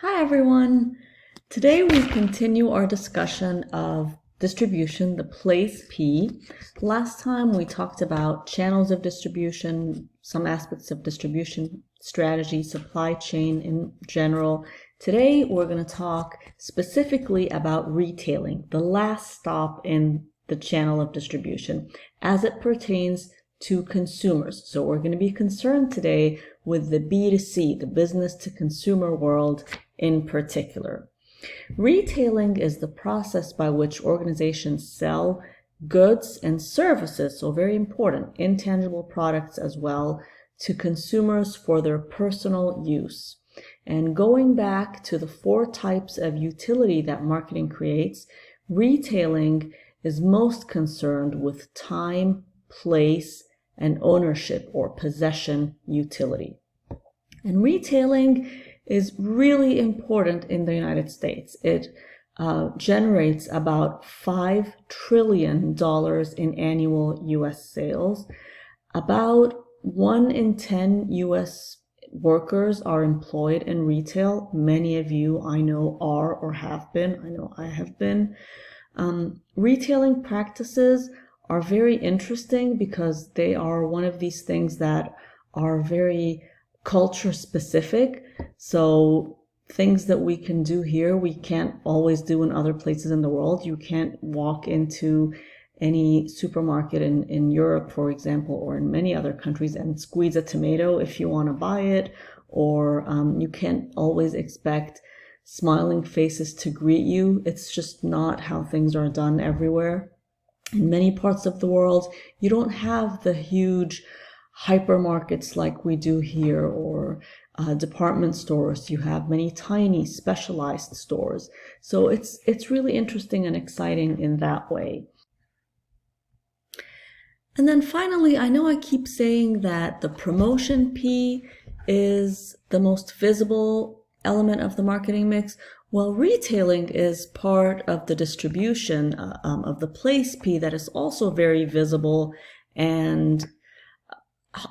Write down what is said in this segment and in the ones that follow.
Hi everyone! Today we continue our discussion of distribution, the place P. Last time we talked about channels of distribution, some aspects of distribution strategy, supply chain in general. Today we're going to talk specifically about retailing, the last stop in the channel of distribution as it pertains to consumers. So we're going to be concerned today with the B2C, the business to consumer world in particular. Retailing is the process by which organizations sell goods and services, so very important, intangible products as well, to consumers for their personal use. And going back to the 4 types of utility that marketing creates, retailing is most concerned with time, place, and ownership or possession utility. And retailing is really important in the United States. It generates about $5 trillion in annual US sales. About 1 in 10 US workers are employed in retail. Many of you I know are or have been. I know I have been. Retailing practices are very interesting because they are one of these things that are very culture specific. So things that we can do here, we can't always do in other places in the world. You can't walk into any supermarket in Europe, for example, or in many other countries and squeeze a tomato if you want to buy it, or you can't always expect smiling faces to greet you. It's just not how things are done everywhere. In many parts of the world, you don't have the huge hypermarkets like we do here, or department stores. You have many tiny specialized stores. So it's really interesting and exciting in that way. And then finally, I know I keep saying that the promotion P is the most visible element of the marketing mix. Well, retailing is part of the distribution of the place P that is also very visible and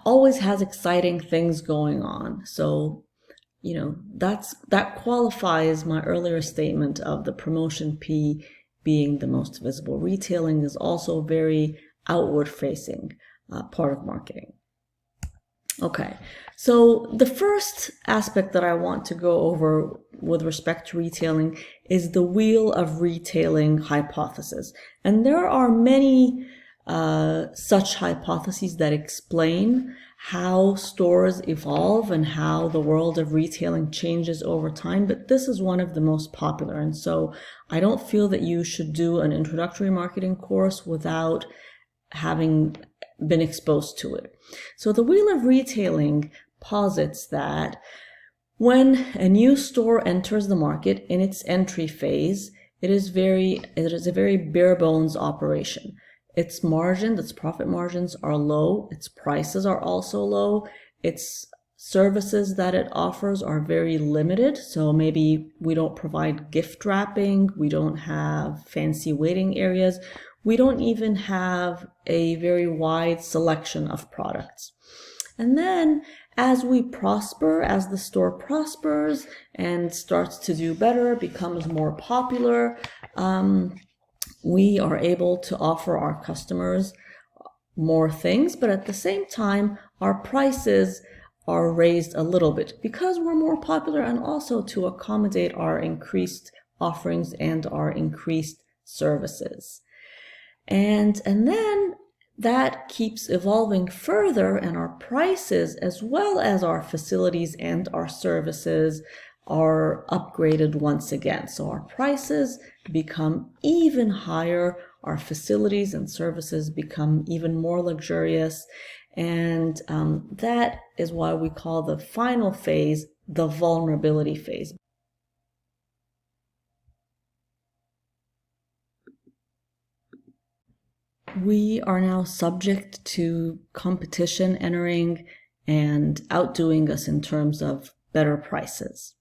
always has exciting things going on. So, that qualifies my earlier statement of the promotion P being the most visible. Retailing is also very outward facing part of marketing. Okay, so the first aspect that I want to go over with respect to retailing is the wheel of retailing hypothesis. And there are many such hypotheses that explain how stores evolve and how the world of retailing changes over time, but this is one of the most popular. And so I don't feel that you should do an introductory marketing course without having been exposed to it. So the wheel of retailing posits that when a new store enters the market in its entry phase, it is a very bare bones operation. Its margin, its profit margins are low. Its prices are also low. Its services that it offers are very limited. So maybe we don't provide gift wrapping. We don't have fancy waiting areas. We don't even have a very wide selection of products. And then as we prosper, as the store prospers and starts to do better, becomes more popular, we are able to offer our customers more things, but at the same time, our prices are raised a little bit because we're more popular and also to accommodate our increased offerings and our increased services. And then that keeps evolving further, and our prices as well as our facilities and our services are upgraded once again. So our prices become even higher, our facilities and services become even more luxurious, and that is why we call the final phase the vulnerability phase. We are now subject to competition entering and outdoing us in terms of better prices.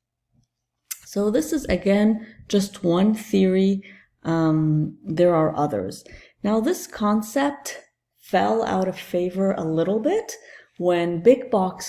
So this is, again, just one theory. There are others. Now, this concept fell out of favor a little bit when big box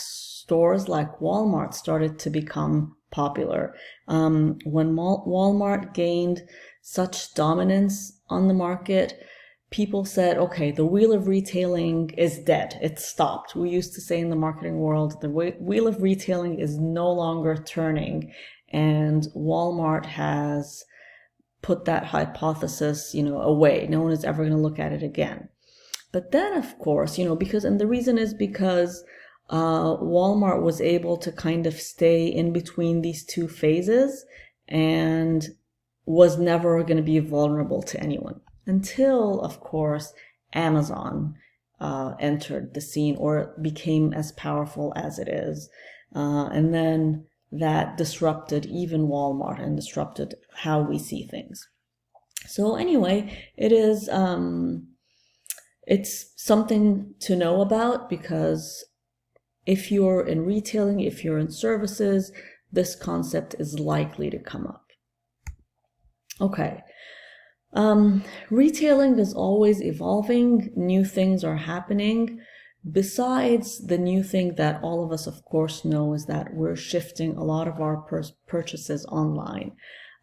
stores like Walmart started to become popular. When Walmart gained such dominance on the market, people said, okay, the wheel of retailing is dead. It stopped. We used to say in the marketing world, the wheel of retailing is no longer turning. And Walmart has put that hypothesis, away. No one is ever going to look at it again. But then, of course, and the reason is because Walmart was able to kind of stay in between these two phases and was never going to be vulnerable to anyone until, of course, Amazon entered the scene, or became as powerful as it is. And then that disrupted even Walmart and disrupted how we see things. So anyway, it's something to know about, because if you're in retailing, if you're in services, this concept is likely to come up. Okay. Retailing is always evolving. New things are happening. Besides, the new thing that all of us, of course, know is that we're shifting a lot of our purchases online.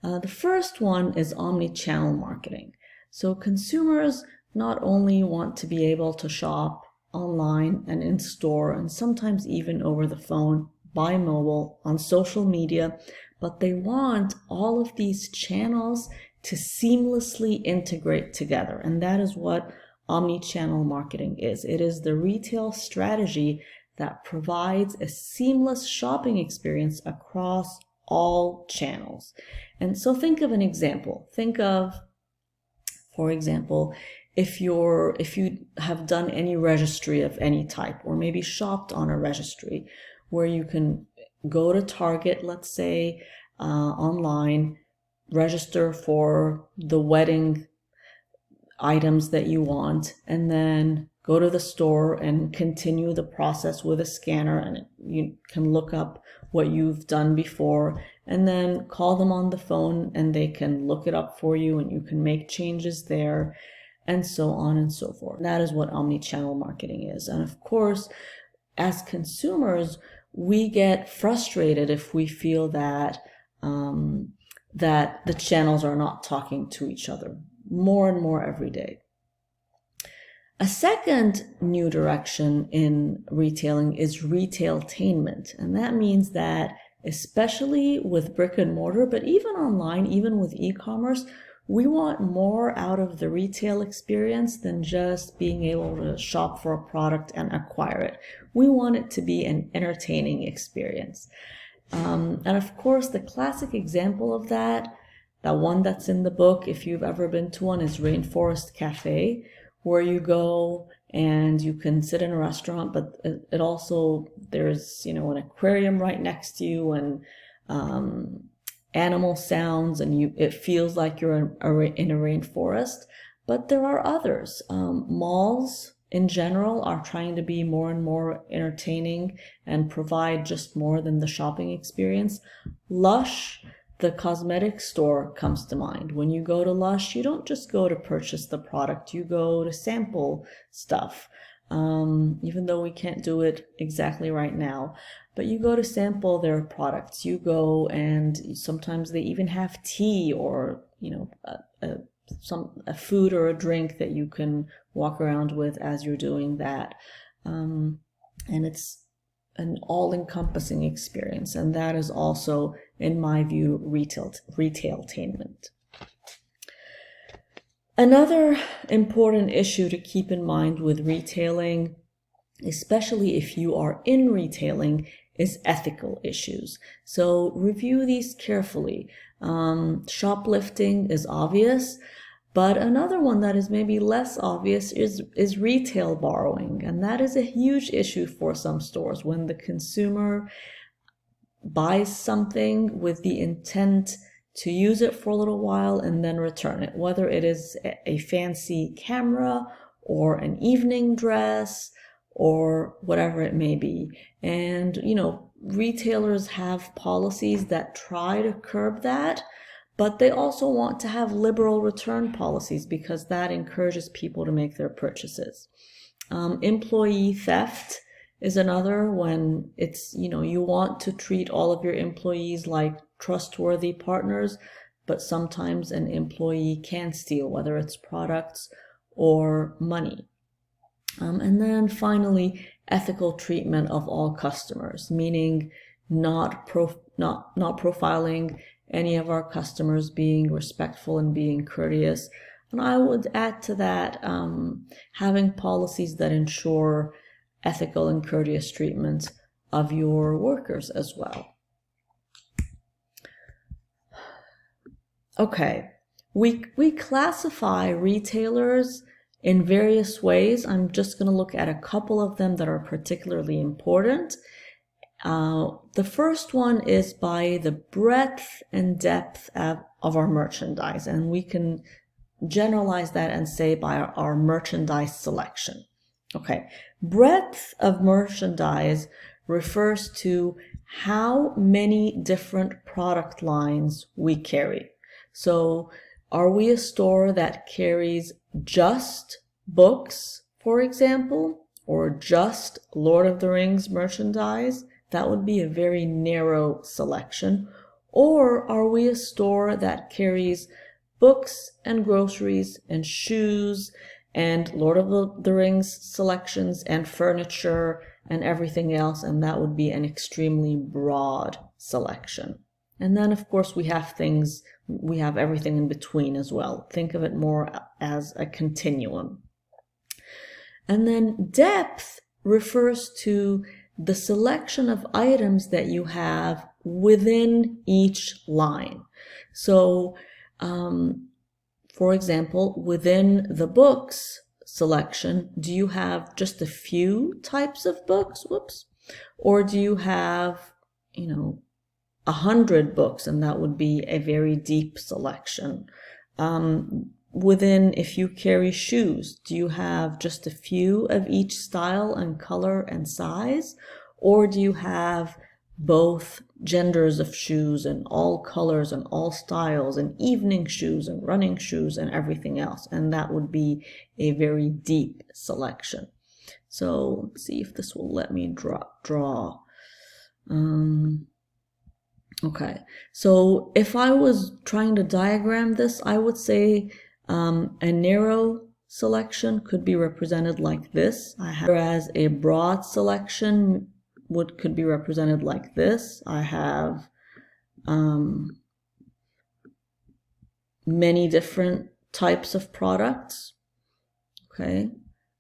The first one is omni-channel marketing. So consumers not only want to be able to shop online and in store, and sometimes even over the phone, by mobile, on social media, but they want all of these channels to seamlessly integrate together. And that is what omni-channel marketing is. It is the retail strategy that provides a seamless shopping experience across all channels. And so think of an example. Think of, for example, if you have done any registry of any type, or maybe shopped on a registry, where you can go to Target, let's say, online, register for the wedding items that you want, and then go to the store and continue the process with a scanner, and you can look up what you've done before, and then call them on the phone and they can look it up for you, and you can make changes there, and so on and so forth. That is what omni-channel marketing is. And of course, as consumers, we get frustrated if we feel that that the channels are not talking to each other, more and more every day. A second new direction in retailing is retailtainment. And that means that, especially with brick and mortar, but even online, even with e-commerce, we want more out of the retail experience than just being able to shop for a product and acquire it. We want it to be an entertaining experience. And of course, the classic example of that one that's in the book, if you've ever been to one, is Rainforest Cafe, where you go and you can sit in a restaurant, but it also, there's, an aquarium right next to you, and animal sounds, and it feels like you're in a rainforest. But there are others. Malls in general are trying to be more and more entertaining and provide just more than the shopping experience. Lush, the cosmetic store, comes to mind. When you go to Lush, you don't just go to purchase the product, you go to sample stuff. Even though we can't do it exactly right now, but you go to sample their products. You go, and sometimes they even have tea, or a food or a drink that you can walk around with as you're doing that. And it's an all-encompassing experience, and that is also, in my view, retailtainment. Another important issue to keep in mind with retailing, especially if you are in retailing, is ethical issues. So review these carefully. Shoplifting is obvious, but another one that is maybe less obvious is retail borrowing. And that is a huge issue for some stores, when the consumer buys something with the intent to use it for a little while and then return it, whether it is a fancy camera or an evening dress or whatever it may be. And, retailers have policies that try to curb that, but they also want to have liberal return policies, because that encourages people to make their purchases. Employee theft is another, when it's, you want to treat all of your employees like trustworthy partners, but sometimes an employee can steal, whether it's products or money. And then finally, ethical treatment of all customers, meaning not profiling any of our customers, being respectful and being courteous. And I would add to that, having policies that ensure ethical and courteous treatment of your workers as well. Okay, we classify retailers in various ways. I'm just going to look at a couple of them that are particularly important. The first one is by the breadth and depth of our merchandise, and we can generalize that and say by our merchandise selection. Okay, breadth of merchandise refers to how many different product lines we carry. So are we a store that carries just books, for example, or just Lord of the Rings merchandise? That would be a very narrow selection. Or are we a store that carries books and groceries and shoes and Lord of the Rings selections and furniture and everything else? And that would be an extremely broad selection. And then, of course, we have everything in between as well. Think of it more as a continuum. And then depth refers to the selection of items that you have within each line. So, for example, within the books selection, do you have just a few types of books? Or do you have, 100 books, and that would be a very deep selection? Within, if you carry shoes, do you have just a few of each style and color and size? Or do you have both genders of shoes and all colors and all styles and evening shoes and running shoes and everything else? And that would be a very deep selection. So let's see if this will let me draw. Okay, so if I was trying to diagram this, I would say a narrow selection could be represented like this, whereas a broad selection could be represented like this. I have many different types of products. Okay,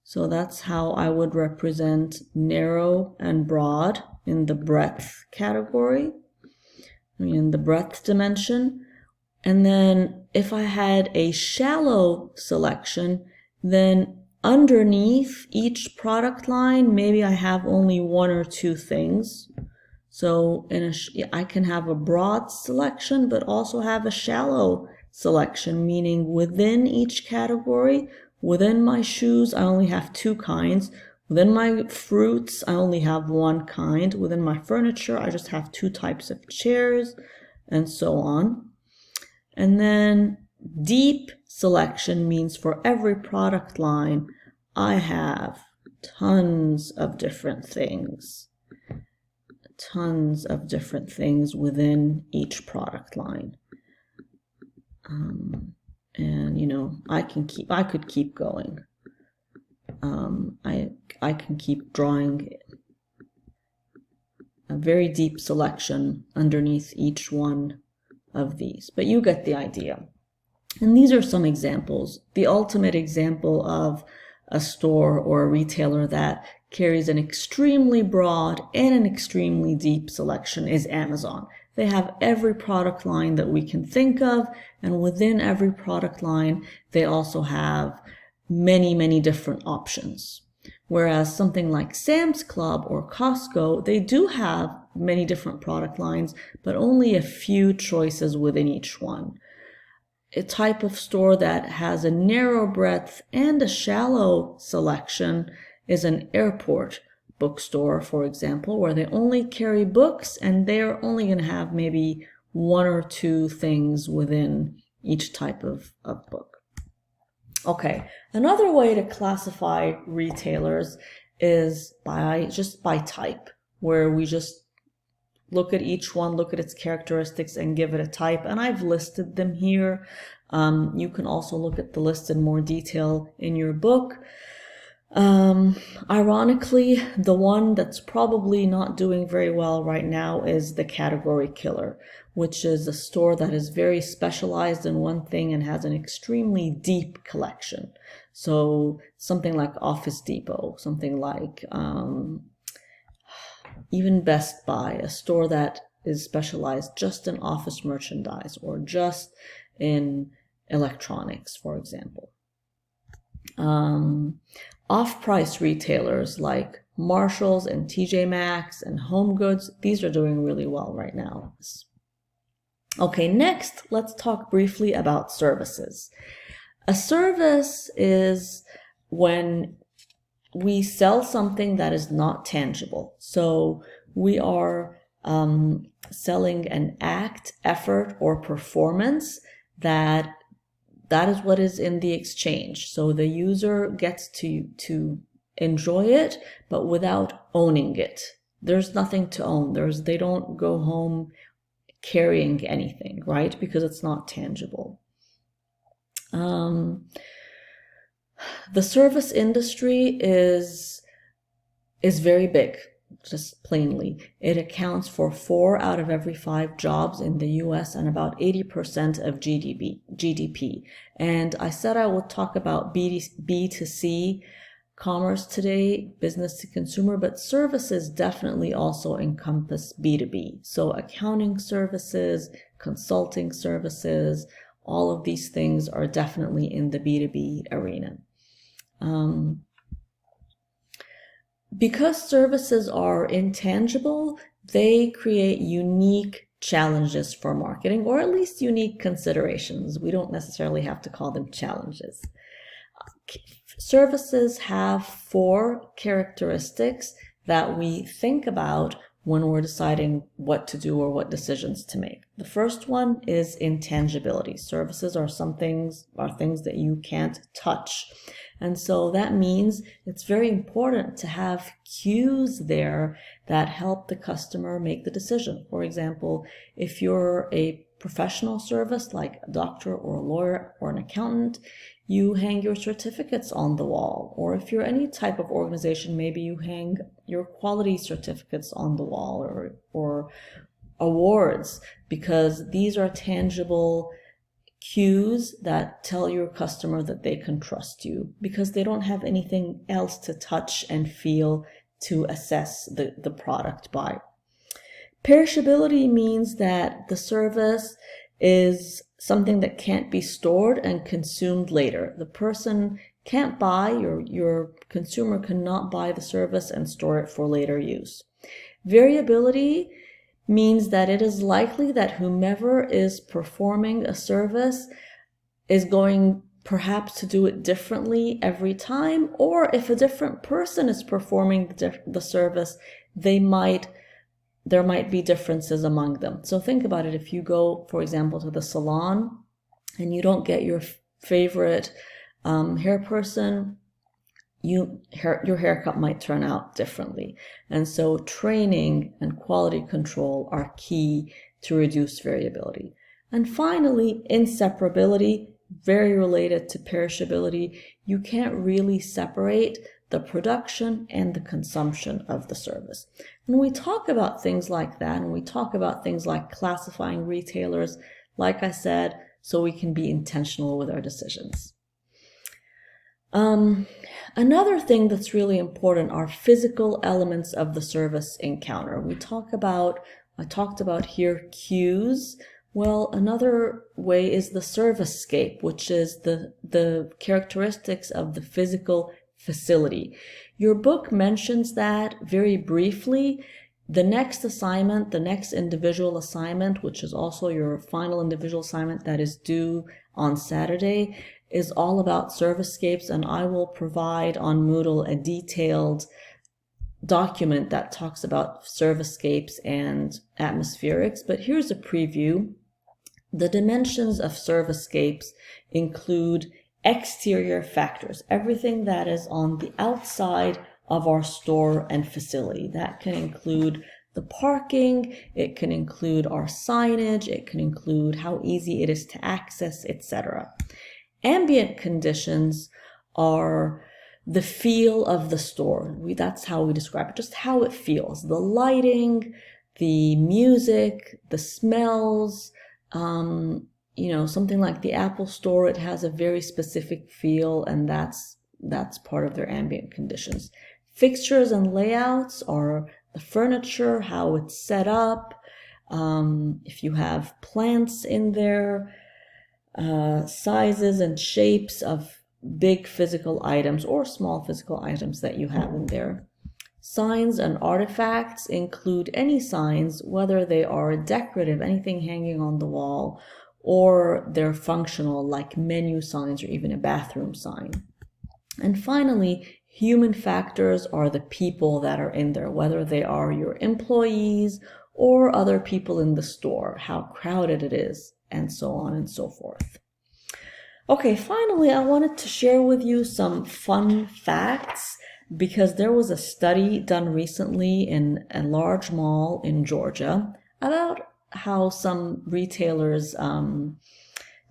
so that's how I would represent narrow and broad in the breadth category, in the breadth dimension. And then if I had a shallow selection, then underneath each product line, maybe I have only one or two things. So I can have a broad selection, but also have a shallow selection, meaning within each category, within my shoes, I only have two kinds. Within my fruits, I only have one kind. Within my furniture, I just have two types of chairs, and so on. And then deep selection means for every product line, I have tons of different things. Tons of different things within each product line. And I could keep going. I can keep drawing a very deep selection underneath each one of these, but you get the idea. And these are some examples. The ultimate example of a store or a retailer that carries an extremely broad and an extremely deep selection is Amazon. They have every product line that we can think of, and within every product line, they also have many, many different options. Whereas something like Sam's Club or Costco, they do have many different product lines, but only a few choices within each one. A type of store that has a narrow breadth and a shallow selection is an airport bookstore, for example, where they only carry books and they're only going to have maybe one or two things within each type of book. Okay, another way to classify retailers is just by type, where we just look at each one, look at its characteristics, and give it a type. And I've listed them here. You can also look at the list in more detail in your book. Ironically, the one that's probably not doing very well right now is the category killer, which is a store that is very specialized in one thing and has an extremely deep collection. So something like Office Depot, something like even Best Buy, a store that is specialized just in office merchandise or just in electronics, for example. Off-price retailers like Marshalls and TJ Maxx and Home Goods, these are doing really well right now. Okay, next, let's talk briefly about services. A service is when we sell something that is not tangible. So we are selling an act, effort, or performance that is what is in the exchange. So the user gets to enjoy it, but without owning it. There's nothing to own. They don't go home carrying anything, right? Because it's not tangible. The service industry is very big, just plainly. It accounts for 4 out of every 5 jobs in the US and about 80% of GDP. And I said I would talk about B2C commerce today, business to consumer, but services definitely also encompass B2B. So accounting services, consulting services, all of these things are definitely in the B2B arena. Because services are intangible, they create unique challenges for marketing, or at least unique considerations. We don't necessarily have to call them challenges. Services have 4 characteristics that we think about when we're deciding what to do or what decisions to make. The first one is intangibility. Services are things that you can't touch. And so that means it's very important to have cues there that help the customer make the decision. For example, if you're a professional service like a doctor or a lawyer or an accountant, you hang your certificates on the wall. Or if you're any type of organization, maybe you hang your quality certificates on the wall or awards, because these are tangible cues that tell your customer that they can trust you, because they don't have anything else to touch and feel to assess the product by. Perishability means that the service is something that can't be stored and consumed later. The person can't buy, your consumer cannot buy the service and store it for later use. Variability means that it is likely that whomever is performing a service is going perhaps to do it differently every time, or if a different person is performing the service, there might be differences among them. So think about it. If you go, for example, to the salon and you don't get your favorite hair person, your haircut might turn out differently. And so training and quality control are key to reduce variability. And finally, inseparability, very related to perishability. You can't really separate the production and the consumption of the service. When we talk about things like that, and we talk about things like classifying retailers, like I said, so we can be intentional with our decisions. Another thing that's really important are physical elements of the service encounter. I talked about here cues. Well, another way is the servicescape, which is the characteristics of the physical facility. Your book mentions that very briefly. The next assignment, the next individual assignment, which is also your final individual assignment that is due on Saturday, is all about servicescapes, and I will provide on Moodle a detailed document that talks about servicescapes and atmospherics. But here's a preview. The dimensions of servicescapes include exterior factors, everything that is on the outside of our store and facility. That can include the parking, it can include our signage, it can include how easy it is to access, etc. Ambient conditions are the feel of the store. That's how we describe it, just how it feels. The lighting, the music, the smells, something like the Apple Store, it has a very specific feel, and that's part of their ambient conditions. Fixtures and layouts are the furniture, how it's set up, if you have plants in there, sizes and shapes of big physical items or small physical items that you have in there. Signs and artifacts include any signs, whether they are decorative, anything hanging on the wall, or they're functional, like menu signs or even a bathroom sign. And finally, human factors are the people that are in there, whether they are your employees or other people in the store, how crowded it is, and so on and so forth. Okay, finally, I wanted to share with you some fun facts, because there was a study done recently in a large mall in Georgia about how some retailers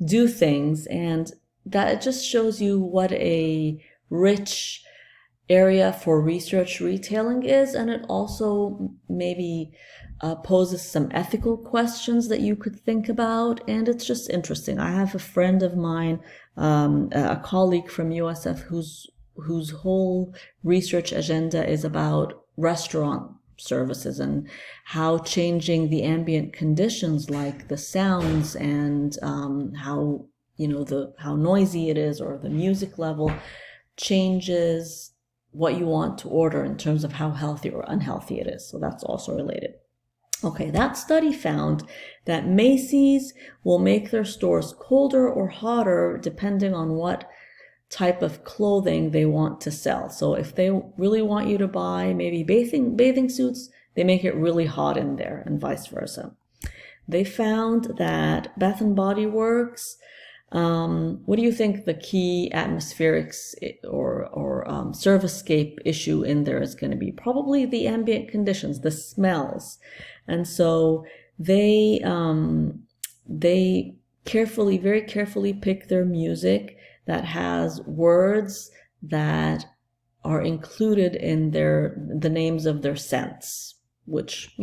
do things, and that it just shows you what a rich area for research retailing is, and it also maybe poses some ethical questions that you could think about, and it's just interesting. I have a friend of mine, a colleague from USF, whose whole research agenda is about restaurant services and how changing the ambient conditions, like the sounds and how noisy it is, or the music level, changes what you want to order in terms of how healthy or unhealthy it is. So that's also related. Okay, that study found that Macy's will make their stores colder or hotter depending on what type of clothing they want to sell. So if they really want you to buy maybe bathing suits, they make it really hot in there, and vice versa. They found that Bath and Body Works, what do you think the key atmospherics or servicescape issue in there is going to be? Probably the ambient conditions, the smells. And so they very carefully pick their music that has words that are included in the names of their scents, which,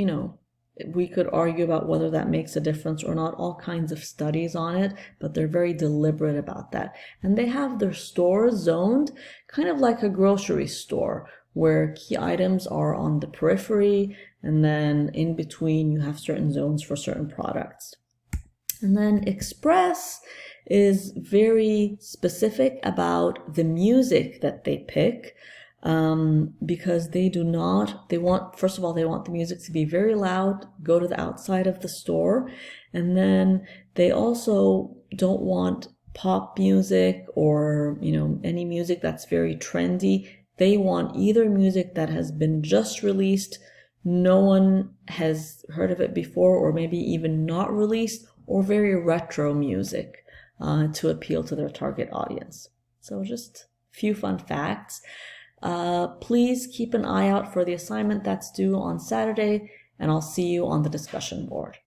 we could argue about whether that makes a difference or not, all kinds of studies on it, but they're very deliberate about that. And they have their stores zoned kind of like a grocery store, where key items are on the periphery, and then in between you have certain zones for certain products. And then Express is very specific about the music that they pick, because first of all, they want the music to be very loud, go to the outside of the store. And then they also don't want pop music or, any music that's very trendy. They want either music that has been just released, no one has heard of it before, or maybe even not released, or very retro music to appeal to their target audience. So just a few fun facts. Please keep an eye out for the assignment that's due on Saturday, and I'll see you on the discussion board.